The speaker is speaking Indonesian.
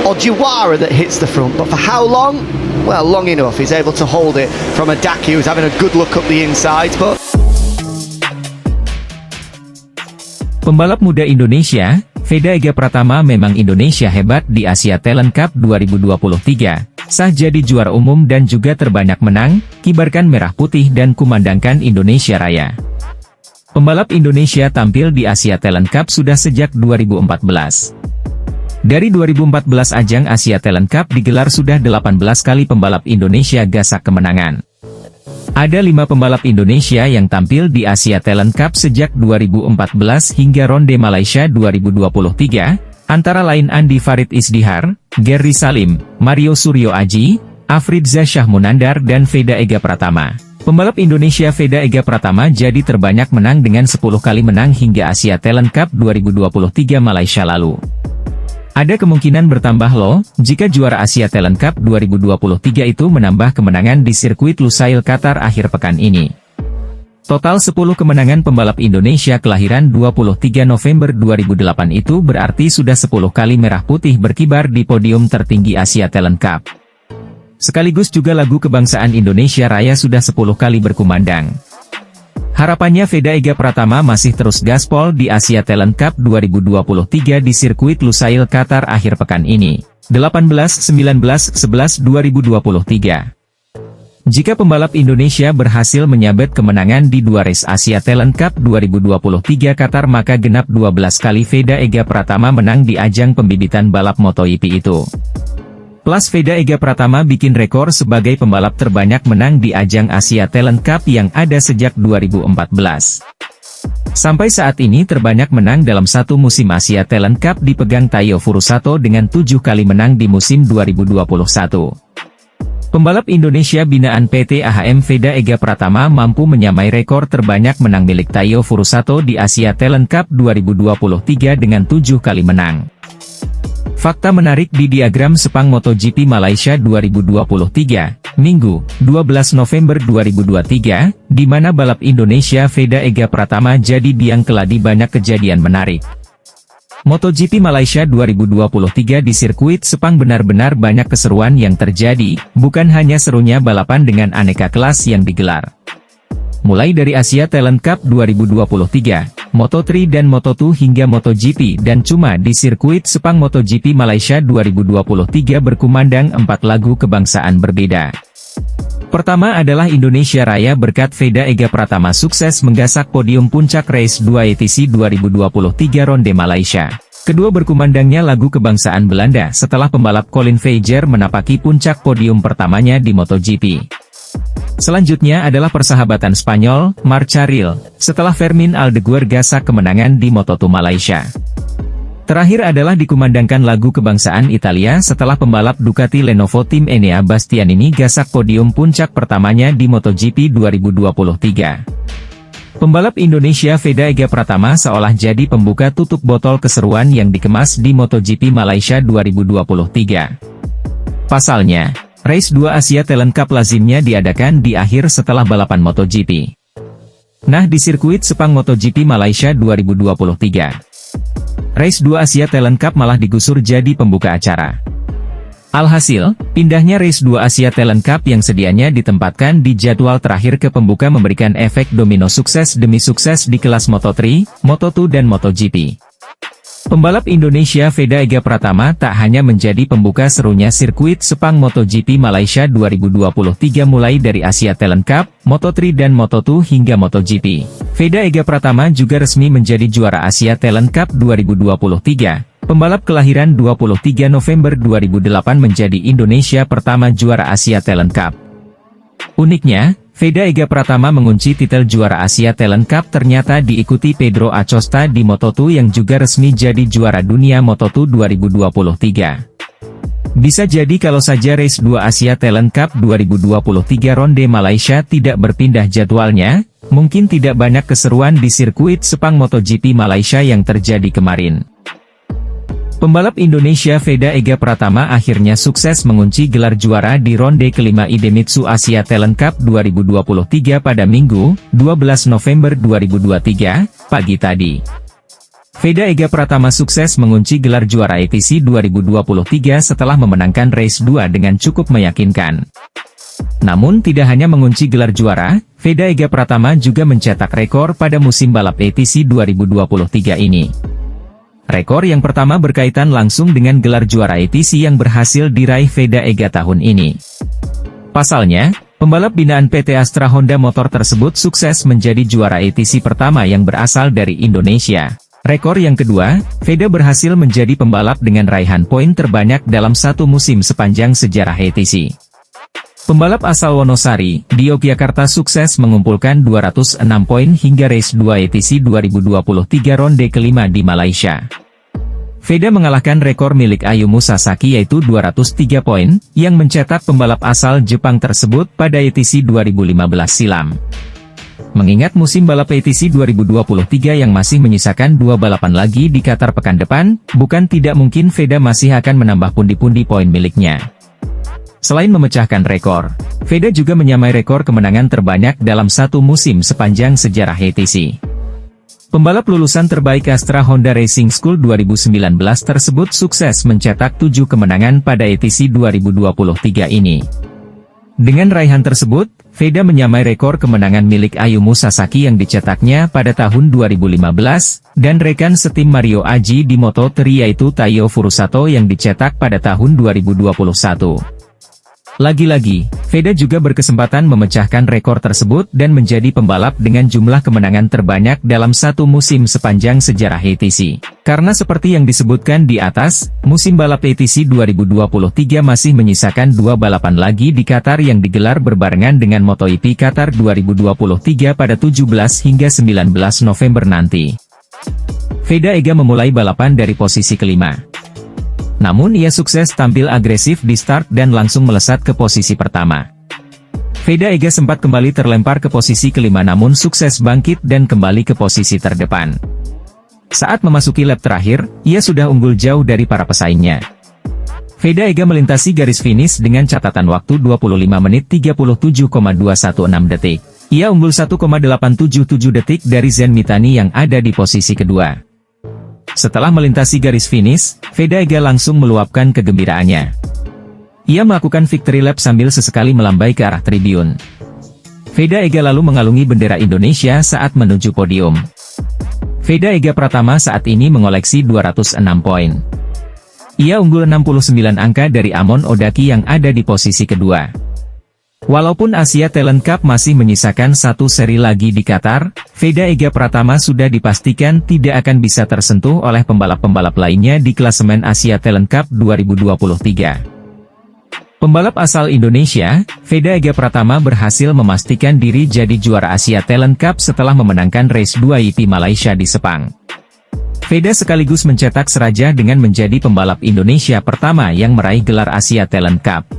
Ojiwara that hits the front, but for how long? Well, long enough. He's able to hold it from Adaki, who's having a good look up the inside, but... Pembalap muda Indonesia, Veda Ega Pratama memang Indonesia hebat di Asia Talent Cup 2023. Sah jadi juara umum dan juga terbanyak menang, kibarkan merah putih dan kumandangkan Indonesia Raya. Pembalap Indonesia tampil di Asia Talent Cup sudah sejak 2014. Dari 2014 ajang Asia Talent Cup digelar sudah 18 kali pembalap Indonesia gasak kemenangan. Ada 5 pembalap Indonesia yang tampil di Asia Talent Cup sejak 2014 hingga ronde Malaysia 2023, antara lain Andi Farid Isdihar, Gerry Salim, Mario Suryo Aji, Afrizza Syahmunandar dan Veda Ega Pratama. Pembalap Indonesia Veda Ega Pratama jadi terbanyak menang dengan 10 kali menang hingga Asia Talent Cup 2023 Malaysia lalu. Ada kemungkinan bertambah loh, jika juara Asia Talent Cup 2023 itu menambah kemenangan di sirkuit Lusail Qatar akhir pekan ini. Total 10 kemenangan pembalap Indonesia kelahiran 23 November 2008 itu berarti sudah 10 kali merah putih berkibar di podium tertinggi Asia Talent Cup. Sekaligus juga lagu kebangsaan Indonesia Raya sudah 10 kali berkumandang. Harapannya Veda Ega Pratama masih terus gaspol di Asia Talent Cup 2023 di sirkuit Lusail Qatar akhir pekan ini, 18, 19, 11, 2023. Jika pembalap Indonesia berhasil menyabet kemenangan di 2 race Asia Talent Cup 2023 Qatar maka genap 12 kali Veda Ega Pratama menang di ajang pembibitan balap MotoGP itu. Plus Veda Ega Pratama bikin rekor sebagai pembalap terbanyak menang di ajang Asia Talent Cup yang ada sejak 2014. Sampai saat ini terbanyak menang dalam satu musim Asia Talent Cup dipegang Taiyo Furusato dengan 7 kali menang di musim 2021. Pembalap Indonesia binaan PT AHM Veda Ega Pratama mampu menyamai rekor terbanyak menang milik Taiyo Furusato di Asia Talent Cup 2023 dengan 7 kali menang. Fakta menarik di diagram Sepang MotoGP Malaysia 2023, Minggu, 12 November 2023, di mana balap Indonesia Veda Ega Pratama jadi biang keladi banyak kejadian menarik. MotoGP Malaysia 2023 di sirkuit Sepang benar-benar banyak keseruan yang terjadi, bukan hanya serunya balapan dengan aneka kelas yang digelar. Mulai dari Asia Talent Cup 2023, Moto3 dan Moto2 hingga MotoGP dan cuma di sirkuit Sepang MotoGP Malaysia 2023 berkumandang 4 lagu kebangsaan berbeda. Pertama adalah Indonesia Raya berkat Veda Ega Pratama sukses menggasak podium puncak Race 2 ETC 2023 ronde Malaysia. Kedua berkumandangnya lagu kebangsaan Belanda setelah pembalap Colin Veijer menapaki puncak podium pertamanya di MotoGP. Selanjutnya adalah persahabatan Spanyol, Marca Real, setelah Fermin Aldeguer gasak kemenangan di Moto2 Malaysia. Terakhir adalah dikumandangkan lagu kebangsaan Italia setelah pembalap Ducati Lenovo Tim Enea Bastianini gasak podium puncak pertamanya di MotoGP 2023. Pembalap Indonesia Veda Ega Pratama seolah jadi pembuka tutup botol keseruan yang dikemas di MotoGP Malaysia 2023. Pasalnya, Race 2 Asia Talent Cup lazimnya diadakan di akhir setelah balapan MotoGP. Nah di sirkuit Sepang MotoGP Malaysia 2023. Race 2 Asia Talent Cup malah digusur jadi pembuka acara. Alhasil, pindahnya Race 2 Asia Talent Cup yang sedianya ditempatkan di jadwal terakhir ke pembuka memberikan efek domino sukses demi sukses di kelas Moto3, Moto2 dan MotoGP. Pembalap Indonesia Veda Ega Pratama tak hanya menjadi pembuka serunya sirkuit Sepang MotoGP Malaysia 2023 mulai dari Asia Talent Cup, Moto3 dan Moto2 hingga MotoGP. Veda Ega Pratama juga resmi menjadi juara Asia Talent Cup 2023. Pembalap kelahiran 23 November 2008 menjadi Indonesia pertama juara Asia Talent Cup. Uniknya, Veda Ega Pratama mengunci titel juara Asia Talent Cup ternyata diikuti Pedro Acosta di Moto2 yang juga resmi jadi juara dunia Moto2 2023. Bisa jadi kalau saja Race 2 Asia Talent Cup 2023 ronde Malaysia tidak berpindah jadwalnya, mungkin tidak banyak keseruan di sirkuit Sepang MotoGP Malaysia yang terjadi kemarin. Pembalap Indonesia Veda Ega Pratama akhirnya sukses mengunci gelar juara di ronde kelima Idemitsu Asia Talent Cup 2023 pada Minggu, 12 November 2023, pagi tadi. Veda Ega Pratama sukses mengunci gelar juara ATC 2023 setelah memenangkan race 2 dengan cukup meyakinkan. Namun tidak hanya mengunci gelar juara, Veda Ega Pratama juga mencetak rekor pada musim balap ATC 2023 ini. Rekor yang pertama berkaitan langsung dengan gelar juara ATC yang berhasil diraih Veda Ega tahun ini. Pasalnya, pembalap binaan PT Astra Honda Motor tersebut sukses menjadi juara ATC pertama yang berasal dari Indonesia. Rekor yang kedua, Veda berhasil menjadi pembalap dengan raihan poin terbanyak dalam satu musim sepanjang sejarah ATC. Pembalap asal Wonosari, di Yogyakarta sukses mengumpulkan 206 poin hingga race 2 ATC 2023 ronde kelima di Malaysia. Veda mengalahkan rekor milik Ayumu Sasaki yaitu 203 poin, yang mencetak pembalap asal Jepang tersebut pada ATC 2015 silam. Mengingat musim balap ATC 2023 yang masih menyisakan 2 balapan lagi di Qatar pekan depan, bukan tidak mungkin Veda masih akan menambah pundi-pundi poin miliknya. Selain memecahkan rekor, Veda juga menyamai rekor kemenangan terbanyak dalam satu musim sepanjang sejarah ATC. Pembalap lulusan terbaik Astra Honda Racing School 2019 tersebut sukses mencetak 7 kemenangan pada ATC 2023 ini. Dengan raihan tersebut, Veda menyamai rekor kemenangan milik Ayumu Sasaki yang dicetaknya pada tahun 2015, dan rekan setim Mario Aji di Moto3 yaitu Taiyo Furusato yang dicetak pada tahun 2021. Lagi-lagi, Veda juga berkesempatan memecahkan rekor tersebut dan menjadi pembalap dengan jumlah kemenangan terbanyak dalam satu musim sepanjang sejarah ATC. Karena seperti yang disebutkan di atas, musim balap ATC 2023 masih menyisakan 2 balapan lagi di Qatar yang digelar berbarengan dengan MotoGP Qatar 2023 pada 17 hingga 19 November nanti. Veda Ega memulai balapan dari posisi kelima. Namun ia sukses tampil agresif di start dan langsung melesat ke posisi pertama. Veda Ega sempat kembali terlempar ke posisi kelima namun sukses bangkit dan kembali ke posisi terdepan. Saat memasuki lap terakhir, ia sudah unggul jauh dari para pesaingnya. Veda Ega melintasi garis finish dengan catatan waktu 25 menit 37,216 detik. Ia unggul 1,877 detik dari Zen Mitani yang ada di posisi kedua. Setelah melintasi garis finish, Veda Ega langsung meluapkan kegembiraannya. Ia melakukan victory lap sambil sesekali melambai ke arah tribun. Veda Ega lalu mengalungi bendera Indonesia saat menuju podium. Veda Ega Pratama saat ini mengoleksi 206 poin. Ia unggul 69 angka dari Amon Odaki yang ada di posisi kedua. Walaupun Asia Talent Cup masih menyisakan satu seri lagi di Qatar, Veda Ega Pratama sudah dipastikan tidak akan bisa tersentuh oleh pembalap-pembalap lainnya di klasemen Asia Talent Cup 2023. Pembalap asal Indonesia, Veda Ega Pratama berhasil memastikan diri jadi juara Asia Talent Cup setelah memenangkan race 2 IP Malaysia di Sepang. Veda sekaligus mencetak seraja dengan menjadi pembalap Indonesia pertama yang meraih gelar Asia Talent Cup.